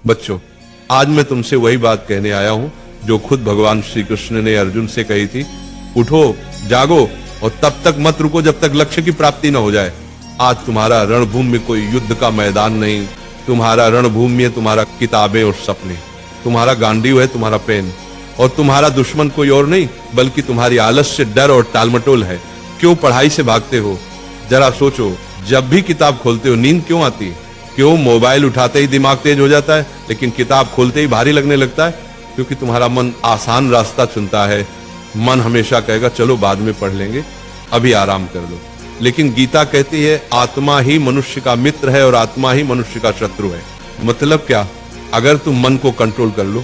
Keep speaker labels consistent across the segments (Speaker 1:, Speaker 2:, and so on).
Speaker 1: बच्चों, आज मैं तुमसे वही बात कहने आया हूं जो खुद भगवान श्री कृष्ण ने अर्जुन से कही थी। उठो, जागो और तब तक मत रुको जब तक लक्ष्य की प्राप्ति न हो जाए। आज तुम्हारा रणभूमि में कोई युद्ध का मैदान नहीं, तुम्हारा रणभूमि है तुम्हारा किताबें और सपने, तुम्हारा गांडीव है तुम्हारा पेन, और तुम्हारा दुश्मन कोई और नहीं बल्कि तुम्हारी आलस्य, डर और टालमटोल है। क्यों पढ़ाई से भागते हो? जरा सोचो, जब भी किताब खोलते हो नींद क्यों आती है? क्यों मोबाइल उठाते ही दिमाग तेज हो जाता है लेकिन किताब खोलते ही भारी लगने लगता है? क्योंकि तुम्हारा मन आसान रास्ता चुनता है। मन हमेशा कहेगा चलो बाद में पढ़ लेंगे, अभी आराम कर लो। लेकिन गीता कहती है आत्मा ही मनुष्य का मित्र है और आत्मा ही मनुष्य का शत्रु है। मतलब क्या? अगर तुम मन को कंट्रोल कर लो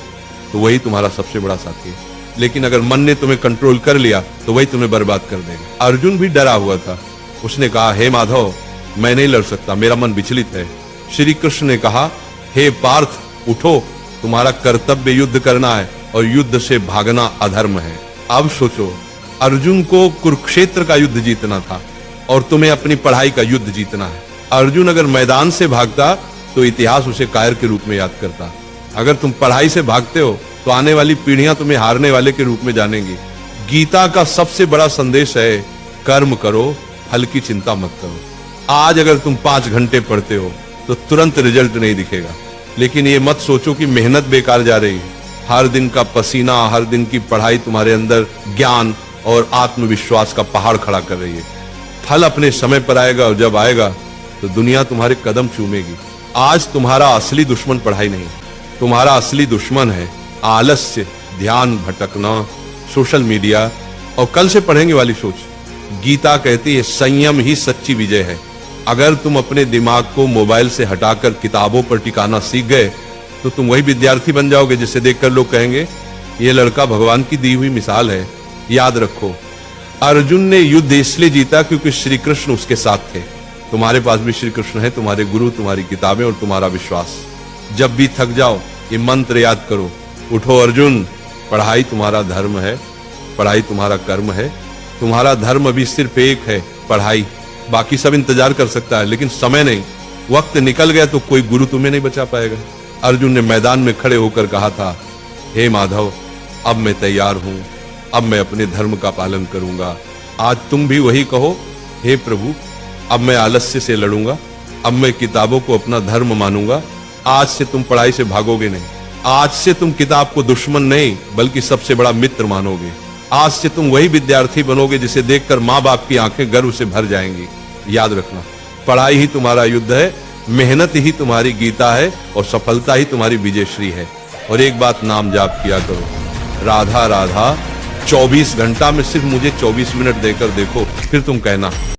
Speaker 1: तो वही तुम्हारा सबसे बड़ा साथी है, लेकिन अगर मन ने तुम्हें कंट्रोल कर लिया तो वही तुम्हें बर्बाद कर देगा। अर्जुन भी डरा हुआ था। उसने कहा, हे माधव, मैं नहीं लड़ सकता, मेरा मन विचलित है। श्री कृष्ण ने कहा, हे पार्थ, उठो, तुम्हारा कर्तव्य युद्ध करना है और युद्ध से भागना अधर्म है। अब सोचो, अर्जुन को कुरुक्षेत्र का युद्ध जीतना था और तुम्हें अपनी पढ़ाई का युद्ध जीतना है। अर्जुन अगर मैदान से भागता तो इतिहास उसे कायर के रूप में याद करता। अगर तुम पढ़ाई से भागते हो तो आने वाली पीढ़ियां तुम्हें हारने वाले के रूप में जानेंगी। गीता का सबसे बड़ा संदेश है, कर्म करो, फल की चिंता मत करो। आज अगर तुम 5 घंटे पढ़ते हो तो तुरंत रिजल्ट नहीं दिखेगा, लेकिन ये मत सोचो कि मेहनत बेकार जा रही है। हर दिन का पसीना, हर दिन की पढ़ाई तुम्हारे अंदर ज्ञान और आत्मविश्वास का पहाड़ खड़ा कर रही है। फल अपने समय पर आएगा और जब आएगा तो दुनिया तुम्हारे कदम चूमेगी। आज तुम्हारा असली दुश्मन पढ़ाई नहीं, तुम्हारा असली दुश्मन है आलस्य, ध्यान भटकना, सोशल मीडिया और कल से पढ़ेंगे वाली सोच। गीता कहती है संयम ही सच्ची विजय है। अगर तुम अपने दिमाग को मोबाइल से हटाकर किताबों पर टिकाना सीख गए तो तुम वही विद्यार्थी बन जाओगे जिसे देखकर लोग कहेंगे ये लड़का भगवान की दी हुई मिसाल है। याद रखो, अर्जुन ने युद्ध इसलिए जीता क्योंकि श्री कृष्ण उसके साथ थे। तुम्हारे पास भी श्री कृष्ण है, तुम्हारे गुरु, तुम्हारी किताबें और तुम्हारा विश्वास। जब भी थक जाओ ये मंत्र याद करो, उठो अर्जुन, पढ़ाई तुम्हारा धर्म है, पढ़ाई तुम्हारा कर्म है। तुम्हारा धर्म अभी सिर्फ एक है, पढ़ाई। बाकी सब इंतजार कर सकता है लेकिन समय नहीं। वक्त निकल गया तो कोई गुरु तुम्हें नहीं बचा पाएगा। अर्जुन ने मैदान में खड़े होकर कहा था, हे माधव, अब मैं तैयार हूं, अब मैं अपने धर्म का पालन करूंगा। आज तुम भी वही कहो, हे प्रभु, अब मैं आलस्य से लड़ूंगा, अब मैं किताबों को अपना धर्म मानूंगा। आज से तुम पढ़ाई से भागोगे नहीं, आज से तुम किताब को दुश्मन नहीं बल्कि सबसे बड़ा मित्र मानोगे। आज से तुम वही विद्यार्थी बनोगे जिसे देखकर माँ बाप की आंखें गर्व से भर जाएंगी। याद रखना, पढ़ाई ही तुम्हारा युद्ध है, मेहनत ही तुम्हारी गीता है और सफलता ही तुम्हारी विजयश्री है। और एक बात नाम जाप किया करो, राधा राधा। 24 घंटा में सिर्फ मुझे 24 मिनट देकर देखो, फिर तुम कहना